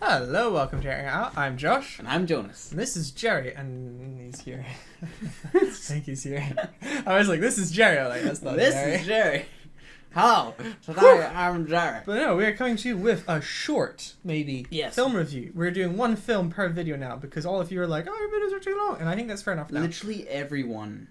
Hello, welcome to Airing Out. I'm Josh. And I'm Jonas. And this is Jerry, and he's here. I think he's here. I was like, this is Jerry. I'm like, that's not This Jerry. is Jerry. Hello, today I'm Jerry. But no, we are coming to you with a short, maybe, film review. We're doing one film per video now because all of you are like, oh, your videos are too long. And I think that's fair enough now. Literally everyone.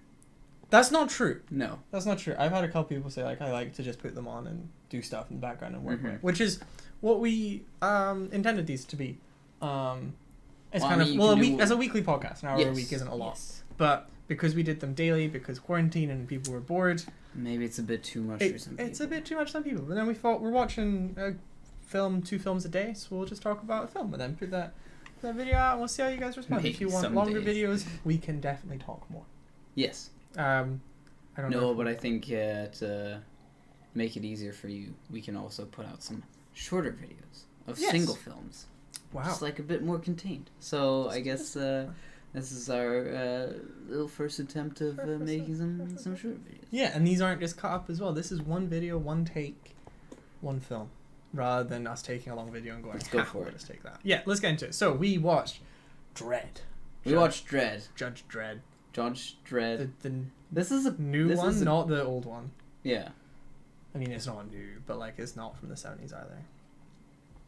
That's not true. No. That's not true. I've had a couple people say, like, I like to just put them on and do stuff in the background and work with, which is what we intended these to be. It's as a weekly podcast. An hour a week isn't a lot. Yes. But because we did them daily, because quarantine and people were bored. Maybe it's a bit too much for some people. It's a bit too much for some people. But then we thought, we're watching a film, 2 films a day, so we'll just talk about a film and then put that video out and we'll see how you guys respond. Maybe if you want longer videos, we can definitely talk more. Yes. I don't know. But I think to make it easier for you, we can also put out some shorter videos of single films. Wow. Just like a bit more contained. So I guess this is our little first attempt of making some short videos. Yeah, and these aren't just cut up as well. This is one video, one take, one film, rather than us taking a long video and going, let's go for it. Let's take that. Yeah, let's get into it. So we watched Dredd. We watched Dredd. Judge Dredd. Judge Dredd. This is a new one, not the old one. Yeah. I mean, it's not new, but like it's not from the 70s either.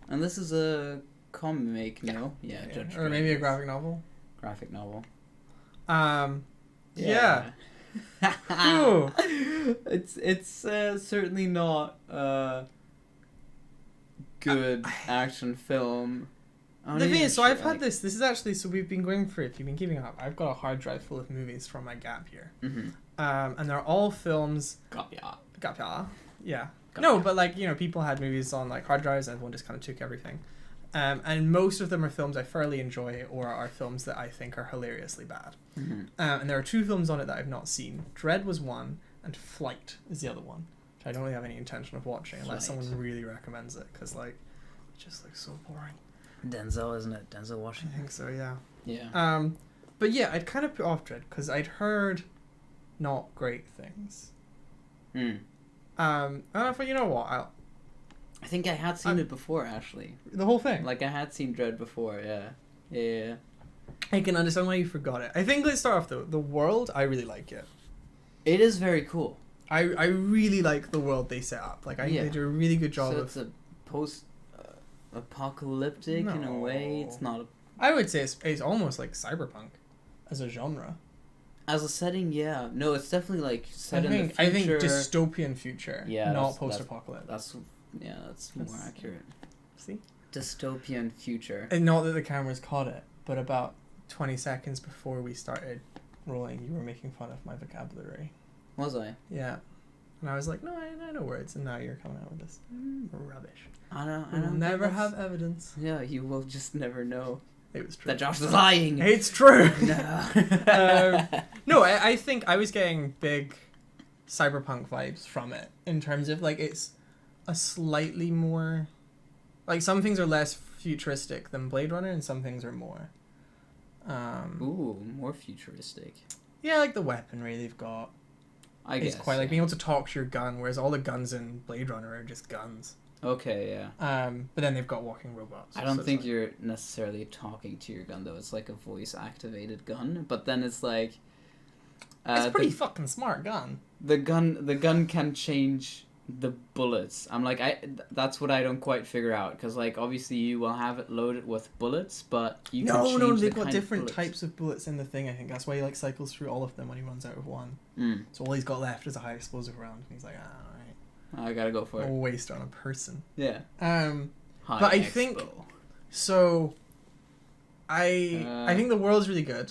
And this is a comic, no? Yeah, Judge Dredd. Or maybe a graphic novel. Graphic novel. Yeah. It's certainly not a good action film. The thing is, so I've had this is actually, so we've been going through, if you've been keeping up, I've got a hard drive full of movies from my gap year. And they're all films. Gap year. Yeah. No, but like, you know, people had movies on like hard drives and everyone just kind of took everything. And most of them are films I thoroughly enjoy or are films that I think are hilariously bad. And there are 2 films on it that I've not seen. Dredd was one, and Flight is the other one, which I don't really have any intention of watching unless someone really recommends it, because like, it just looks so boring. Denzel, isn't it? Denzel Washington. I think so, yeah. Yeah. But yeah, I'd kind of put off Dredd because I'd heard not great things. And I thought, you know what, I think I had seen it before, actually. The whole thing? Like, I had seen Dredd before, yeah. Yeah. I can understand why you forgot it. I think, let's start off, though. The world, I really like it. It is very cool. I really like the world they set up. Like, I think they do a really good job of... So it's a post-apocalyptic in a way? It's not a... I would say it's almost like cyberpunk as a genre. As a setting, yeah. No, it's definitely, like, set in the future. I think dystopian future, not post-apocalypse. That's more accurate. See? Dystopian future. And not that the cameras caught it, but about 20 seconds before we started rolling, you were making fun of my vocabulary. Was I? Yeah. And I was like, no, I know words, and now you're coming out with this rubbish. I don't We'll never have evidence. Yeah, you will just never know. It was true. That Josh was lying. It's true. No. No, I think I was getting big cyberpunk vibes from it in terms of like it's a slightly more, like some things are less futuristic than Blade Runner and some things are more. More futuristic. Yeah, like the weaponry they've got. I guess. It's quite like being able to talk to your gun, whereas all the guns in Blade Runner are just guns. Okay, yeah. But then they've got walking robots. I don't think you're necessarily talking to your gun, though. It's like a voice-activated gun, but then it's like... it's a pretty fucking smart gun. The gun can change the bullets. I'm like, that's what I don't quite figure out, because like, obviously you will have it loaded with bullets, but you can change they've got different types of bullets in the thing, I think. That's why he like cycles through all of them when he runs out of one. So all he's got left is a high explosive round, and he's like, alright. I gotta go for it. A waste on a person. Yeah. But I think so. I think the world's really good.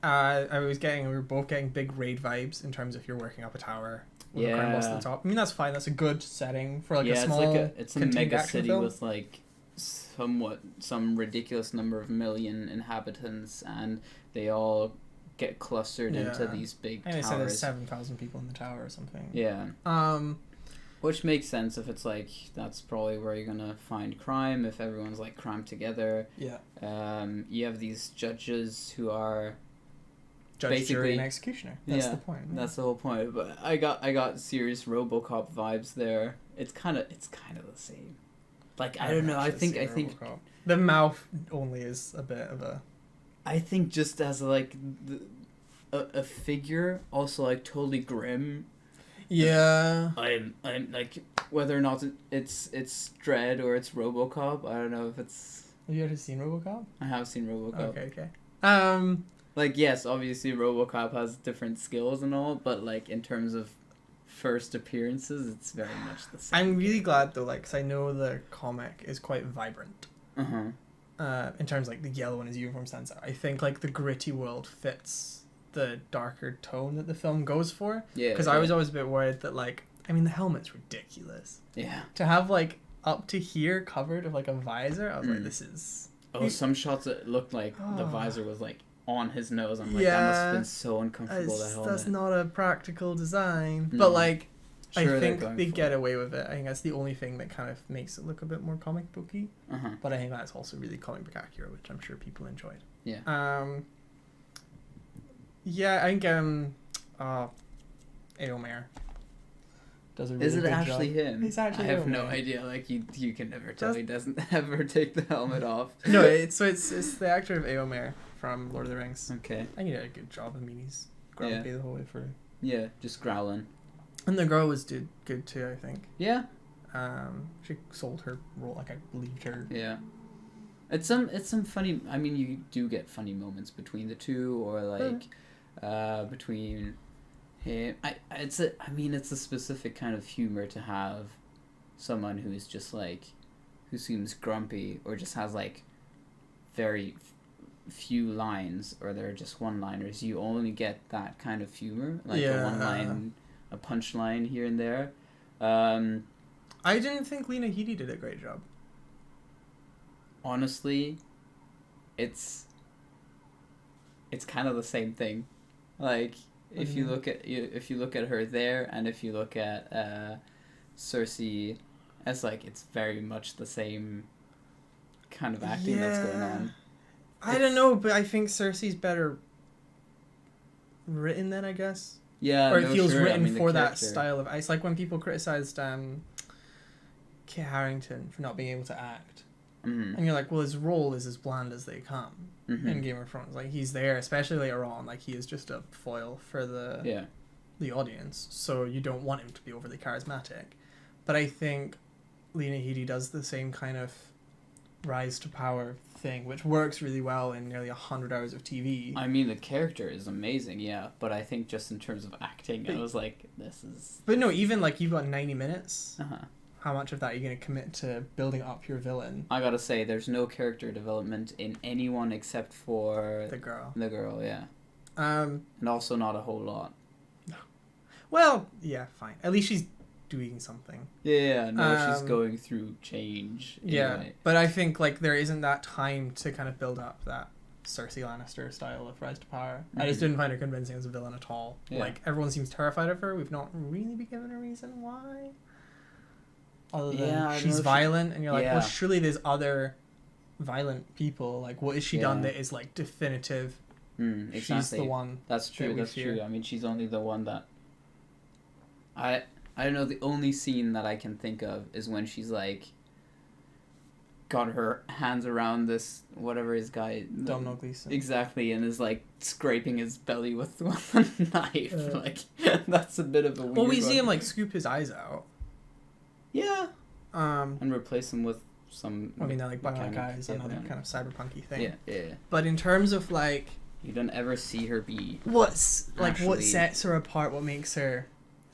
We were both getting big raid vibes in terms of you're working up a tower with a crime boss at the top. I mean, that's fine. That's a good setting for like a small. It's a mega city film with like some ridiculous number of million inhabitants, and they all get clustered into these big towers. I said there's 7,000 people in the tower or something. Yeah. Which makes sense if it's like that's probably where you're gonna find crime if everyone's like crammed together. Yeah. You have these judges who are judge, jury, and executioner. That's the point. Yeah. That's the whole point. But I got serious Robocop vibes there. It's kind of the same. Like I don't know. I think The mouth only is a bit of a... I think just as like a figure, also like totally grim. Yeah. I'm like, whether or not it's Dredd or it's Robocop, I don't know if it's... Have you ever seen RoboCop? I have seen Robocop. Okay. Like, yes, obviously Robocop has different skills and all, but like in terms of first appearances, it's very much the same. I'm really glad though, like, because I know the comic is quite vibrant. In terms of, like, the yellow in his uniform stands out. I think like the gritty world fits the darker tone that the film goes for. Yeah. Because I was always a bit worried that, like, I mean, the helmet's ridiculous. Yeah. To have like up to here covered with like a visor, I was like, this is... Oh, some shots it looked like the visor was like on his nose. I'm like, Yeah. that must have been so uncomfortable. That helmet. That's not a practical design. But like, Sure, I think they get away with it. I think that's the only thing that kind of makes it look a bit more comic booky. But I think that's also really comic book accurate, which I'm sure people enjoyed. Yeah. Yeah, I think Aomer does a really Is it good actually job. him? It's actually I have Aomer. no idea. Like you can never tell. He doesn't ever take the helmet off. No, it's the actor of Aomer from Lord of the Rings. Okay. I think he did a good job. I mean, he's grumpy the whole way through. Yeah, just growling. And the girl did good too, I think. Yeah. She sold her role, like, I believed her. Yeah. It's some funny. I mean, you do get funny moments between the two, or like, between him. It's a specific kind of humor to have someone who is just like, who seems grumpy or just has like very few lines, or they're just one-liners. You only get that kind of humor, like a one-line, a punchline here and there. I didn't think Lena Headey did a great job. Honestly, it's kind of the same thing. Like, if you look at her there, and if you look at Circe, it's like it's very much the same kind of acting that's going on. I don't know, but I think Circe's better written than, I guess. Yeah, or it feels written for that character. style of... It's like when people criticized Kit Harington for not being able to act. And you're like, well, his role is as bland as they come in Game of Thrones. Like, he's there, especially later on, like, he is just a foil for the audience, so you don't want him to be overly charismatic. But I think Lena Headey does the same kind of rise to power thing, which works really well in nearly 100 hours of TV. I mean, the character is amazing, yeah, but I think just in terms of acting, I was like, this is... But no, even, like, you've got 90 minutes. How much of that are you going to commit to building up your villain? I gotta say, there's no character development in anyone except for... The girl. The girl, yeah. And also not a whole lot. Well, yeah, fine. At least she's doing something. Yeah, no, she's going through change. Yeah, but I think, like, there isn't that time to kind of build up that Cersei Lannister style of rise to power. I just didn't find her convincing as a villain at all. Yeah. Like, everyone seems terrified of her. We've not really been given a reason why. Other than she's violent, and you're like, well, surely there's other violent people. Like, what has she done that is, like, definitive? Exactly. She's the one. That's true. That's true. I mean, she's only the one that... I don't know. The only scene that I can think of is when she's like, got her hands around this whatever his guy. Domhnall Gleeson. Exactly, and is like scraping his belly with a knife. Like, that's a bit of a weird. Well, we see him like scoop his eyes out. Yeah. And replace them with some... I mean, they're like bionic eyes, another kind of cyberpunky thing. Yeah. But in terms of, like... You don't ever see her be... What sets her apart, what makes her...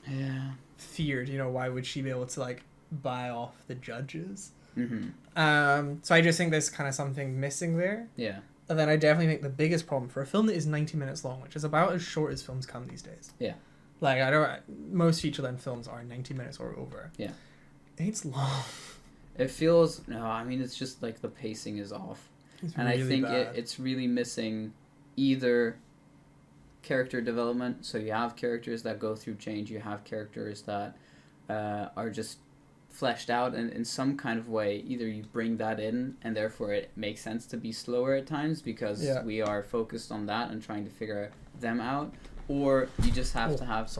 Yeah. Feared, you know, why would she be able to, like, buy off the judges? So I just think there's kind of something missing there. Yeah. And then I definitely think the biggest problem for a film that is 90 minutes long, which is about as short as films come these days. Yeah. Like, most feature-length films are 90 minutes or over. Yeah. It's long. It feels... No, I mean, it's just, like, the pacing is off. And really I think it's really missing either character development. So you have characters that go through change. You have characters that are just fleshed out in some kind of way. Either you bring that in, and therefore it makes sense to be slower at times because we are focused on that and trying to figure them out. Or you just have to have...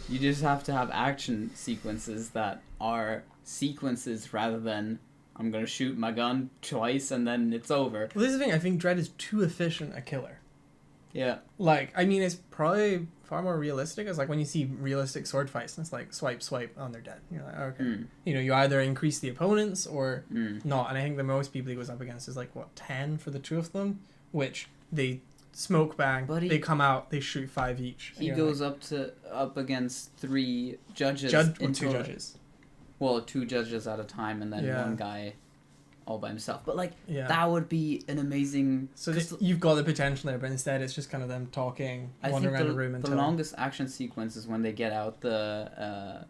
You just have to have action sequences that are sequences rather than I'm gonna shoot my gun twice and then it's over. Well, this is the thing. I think Dredd is too efficient a killer. Yeah. Like, I mean, it's probably far more realistic. It's like when you see realistic sword fights, and it's like swipe, oh, they're dead. You're like, okay. You know, you either increase the opponents or not. And I think the most people he goes up against is like, what, 10 for the two of them? Which they smoke bang, they come out, they shoot 5 each. He goes up against 3 judges. 2 judges. Well, 2 judges at a time, and then one guy all by himself. But like that would be an amazing. So you've got the potential there, but instead it's just kind of them talking, wandering around the room. Until the longest action sequence is when they get out the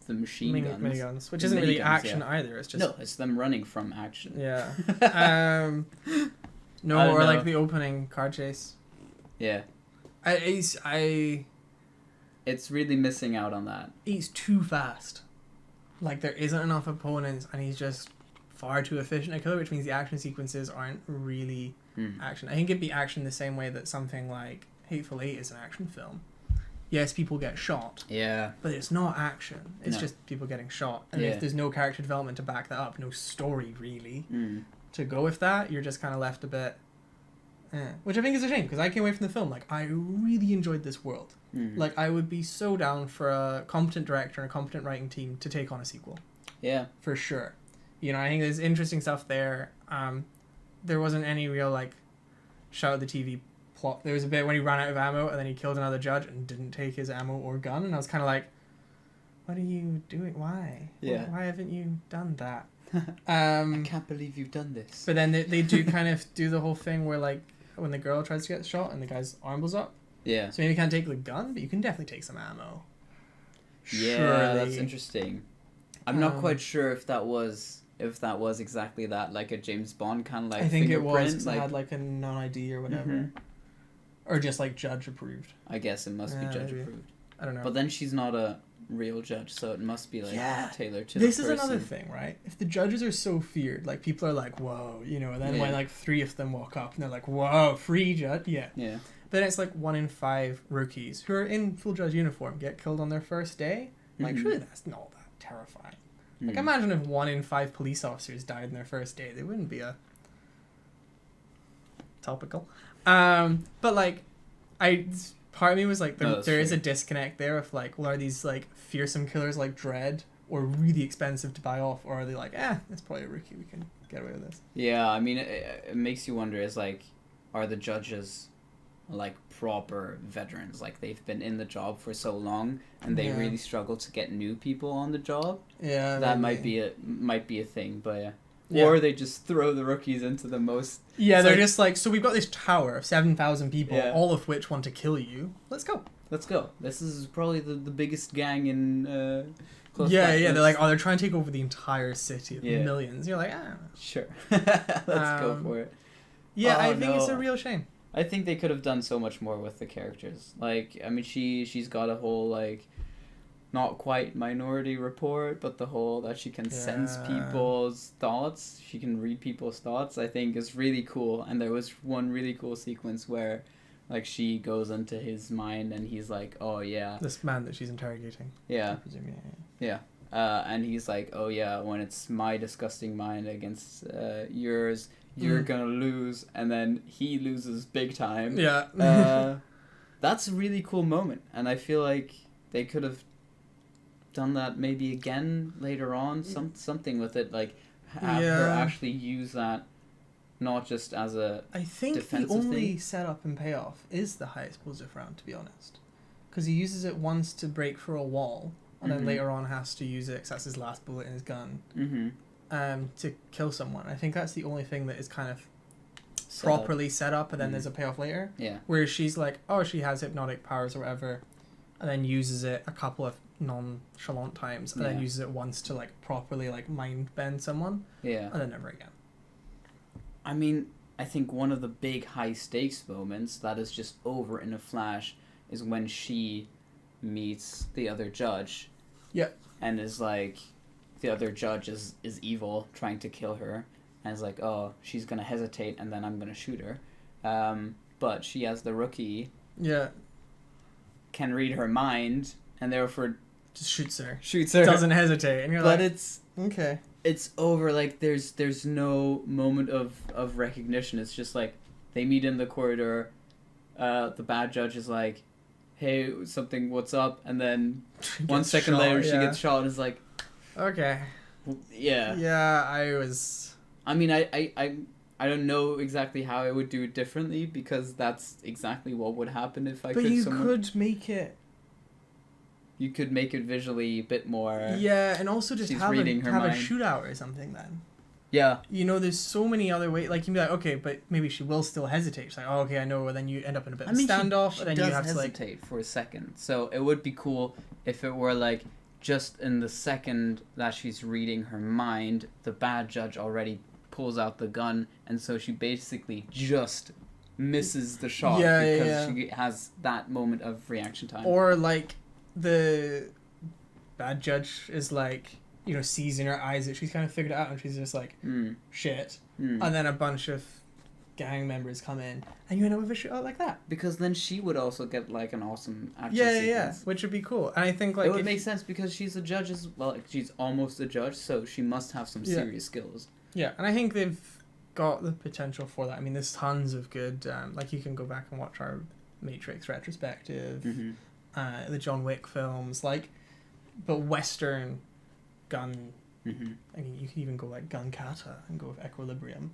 machine guns, miniguns, which isn't really action either. It's just it's them running from action. Yeah. No, or like the opening car chase. Yeah. It's really missing out on that. He's too fast. Like, there isn't enough opponents, and he's just far too efficient a killer, which means the action sequences aren't really action. I think it'd be action the same way that something like Hateful Eight is an action film. Yes, people get shot. Yeah. But it's not action. It's just people getting shot. And if there's no character development to back that up, no story really to go with that, you're just kind of left a bit... Which I think is a shame, because I came away from the film like, I really enjoyed this world. Like, I would be so down for a competent director and a competent writing team to take on a sequel. Yeah. For sure. You know, I think there's interesting stuff there. There wasn't any real, like, shout at the TV plot. There was a bit when he ran out of ammo and then he killed another judge and didn't take his ammo or gun, and I was kind of like, what are you doing? Why? Yeah. Why haven't you done that? I can't believe you've done this. But then they do kind of do the whole thing where, like, when the girl tries to get shot and the guy's arm blows up. Yeah. So maybe you can't take the gun, but you can definitely take some ammo. Yeah, surely. That's interesting. I'm not quite sure if that was exactly that, like a James Bond kind of like. I think it was. 'Cause like, it had like a non-ID or whatever, or just like judge approved. I guess it must be judge approved. I don't know. But then she's not a real judge, so it must be like tailored to this the is person. another thing, right? If the judges are so feared, like people are like, whoa, you know, and then when like 3 of them walk up and they're like, whoa, free judge, yeah. Then it's like 1 in 5 rookies who are in full judge uniform get killed on their first day. Like, surely that's not that terrifying. Like, imagine if 1 in 5 police officers died in their first day. They wouldn't be a topical. But like, part of me was like, there is a disconnect there of like, well, are these like fearsome killers like Dredd or really expensive to buy off, or are they like, it's probably a rookie, we can get away with this? Yeah, I mean, it makes you wonder, is like, are the judges like proper veterans? Like, they've been in the job for so long and they really struggle to get new people on the job. Yeah, that maybe. might be a thing, but or they just throw the rookies into the most. Yeah, they're like, just like, so we've got this tower of 7,000 people, all of which want to kill you. Let's go. This is probably the biggest gang in. They're like, they're trying to take over the entire city of millions. You're like, sure, let's go for it. Yeah, I think it's a real shame. I think they could have done so much more with the characters. Like, I mean, she's got a whole, like, not quite Minority Report, but the whole that she can sense people's thoughts. She can read people's thoughts, I think, is really cool. And there was one really cool sequence where, like, she goes into his mind and he's like, oh, yeah. This man that she's interrogating. Yeah. And he's like, oh, yeah, when it's my disgusting mind against yours, you're gonna lose, and then he loses big time. That's a really cool moment, and I feel like they could have done that maybe again later on, something with it, like have her actually use that not just as a I think the only setup and payoff is the high explosive round, to be honest, because he uses it once to break through a wall and then later on has to use it because that's his last bullet in his gun to kill someone. I think that's the only thing that is kind of properly set up, and then there's a payoff later. Where she's like, oh, she has hypnotic powers or whatever, and then uses it a couple of nonchalant times, and then uses it once to like properly like mind bend someone. And then never again. I mean, I think one of the big high stakes moments that is just over in a flash is when she meets the other judge. And is like, the other judge is evil, trying to kill her, and is like, oh, she's gonna hesitate, and then I'm gonna shoot her. But she, as the rookie, can read her mind, and therefore just shoots her. Shoots her. Doesn't hesitate, and you're like, it's okay. it's over. Like there's no moment of recognition. It's just like they meet in the corridor. The bad judge is like, "Hey, what's up?" And then 1 second later, she gets shot and is like, "Okay." Yeah. Yeah, I mean, I don't know exactly how I would do it differently because that's exactly what would happen if I could. But you could make it. You could make it visually a bit more. Yeah, and also just have a shootout or something then. Yeah. You know, there's so many other ways. Like, you'd be like, okay, but maybe she will still hesitate. She's like, oh, okay, I know. And then you end up in a bit of a standoff. She and then does you have hesitate for a second. So it would be cool if it were like just in the second that she's reading her mind, the bad judge already pulls out the gun. And so she basically just misses the shot because she has that moment of reaction time. Or like the bad judge is like, you know, sees in her eyes that she's kind of figured it out and she's just like, shit. And then a bunch of gang members come in and you end up with a shootout like that. Because then she would also get like an awesome action sequence. Yeah, which would be cool. And I think like... It would make sense because she's a judge as well. Like, she's almost a judge, so she must have some serious skills. Yeah, and I think they've got the potential for that. I mean, there's tons of good... like, you can go back and watch our Matrix retrospective, the John Wick films, like... But Western... gun. I mean, you can even go like gun kata and go with equilibrium.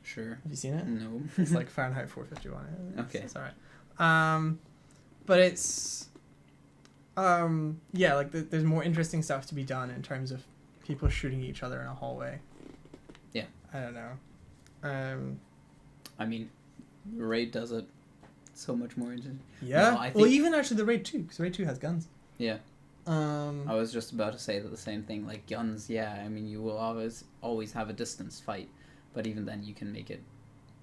Sure. Have you seen it? No. It's like Fahrenheit 451. Okay. It's alright. But it's yeah, like there's more interesting stuff to be done in terms of people shooting each other in a hallway. Yeah. I don't know. I mean, Raid does it so much more interesting. Yeah. No, I think... Well, even actually the Raid 2, because Raid 2 has guns. Yeah. I was just about to say that the same thing, like guns, yeah, I mean, you will always have a distance fight, but even then you can make it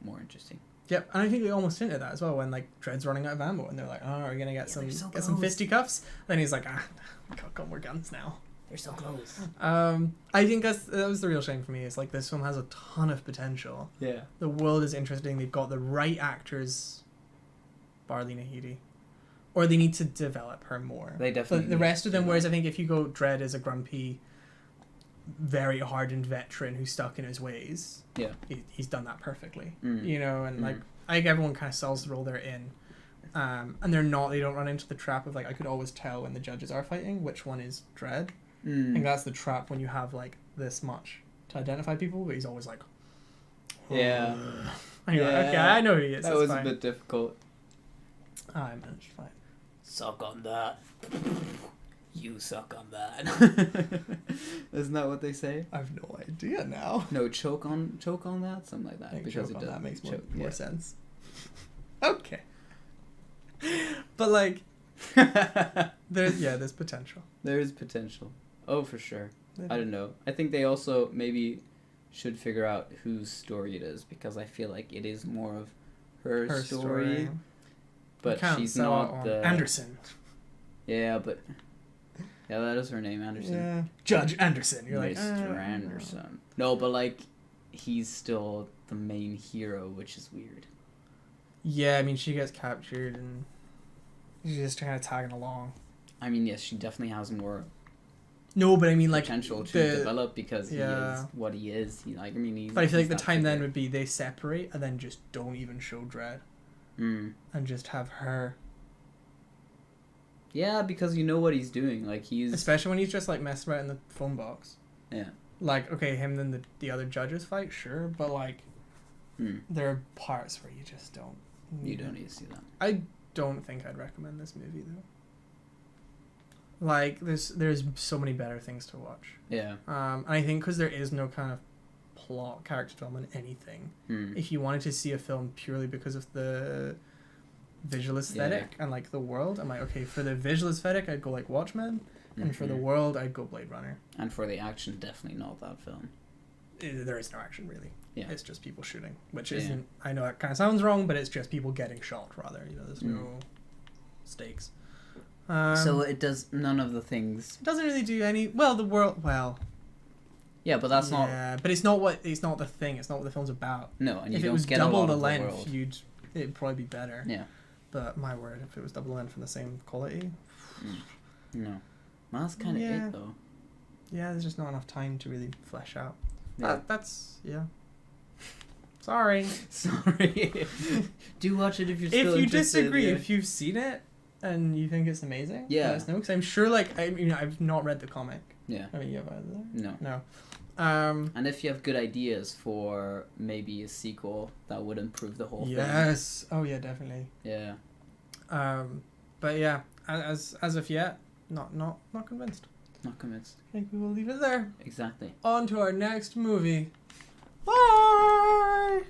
more interesting. Yep, and I think they almost hinted that as well when like Dredd's running out of ammo and they're like, oh, are we gonna get some fisticuffs? Then he's like, we got more guns now. They're so close. I think that was the real shame for me, is like this film has a ton of potential. Yeah. The world is interesting, they've got the right actors, bar Lena Headey. Or they need to develop her more. They definitely. But the rest of them, whereas I think if you go Dredd as a grumpy, very hardened veteran who's stuck in his ways, he's done that perfectly. You know, and like I think everyone kind of sells the role they're in, and they don't run into the trap of like I could always tell when the judges are fighting which one is Dredd. I think that's the trap when you have like this much to identify people, but he's always like, yeah, and you're like, okay, I know who he is. That was fine. A bit difficult. I managed fine. Suck on that. You suck on that. Isn't that what they say? I have no idea now. No, choke on that, something like that. I think because choke on that makes more sense. Okay. But like, there's potential. There is potential. Oh, for sure. I don't know. I think they also maybe should figure out whose story it is, because I feel like it is more of her story. But she's not the... Anderson. Yeah, but... Yeah, that is her name, Anderson. Yeah. Judge Anderson. You're Mr. Anderson. No, but like, he's still the main hero, which is weird. Yeah, I mean, she gets captured and she's just kind of tagging along. I mean, yes, she definitely has more... No, but I mean, like... potential to develop because he is what he is. But I feel like the time then would be they separate and then just don't even show Dredd. And just have her. Yeah, because you know what he's doing. Like he's especially when he's just like messing about in the phone box. Yeah. Like okay, him and the other judges fight, sure, but like, there are parts where you just don't. You don't need to see that. I don't think I'd recommend this movie though. Like there's so many better things to watch. Yeah. And I think because there is no kind of plot, character development, anything. If you wanted to see a film purely because of the visual aesthetic and like the world, I'm like, okay, for the visual aesthetic I'd go like Watchmen, and for the world I'd go Blade Runner. And for the action, definitely not that film. There is no action really. Yeah. It's just people shooting, which isn't, I know that kind of sounds wrong, but it's just people getting shot rather, you know, there's no stakes. So it does none of the things. It doesn't really do any, the world, yeah, but that's not. Yeah, but it's not the thing. It's not what the film's about. No, and if you don't get double a lot the of length, the world. It'd probably be better. Yeah. But my word, if it was double the length and the same quality. No. Well, that's kind of it though. there's just not enough time to really flesh out. Yeah. That's Sorry. Do watch it if you're still If you interested. disagree, if you've seen it and you think it's amazing, let us know. Because I'm sure, like, I've not read the comic. Yeah. I mean, you have either? No. And if you have good ideas for maybe a sequel that would improve the whole thing. Yes. Oh yeah, definitely. Yeah. But yeah, as of yet, not convinced. Not convinced. I think we will leave it there. Exactly. On to our next movie. Bye!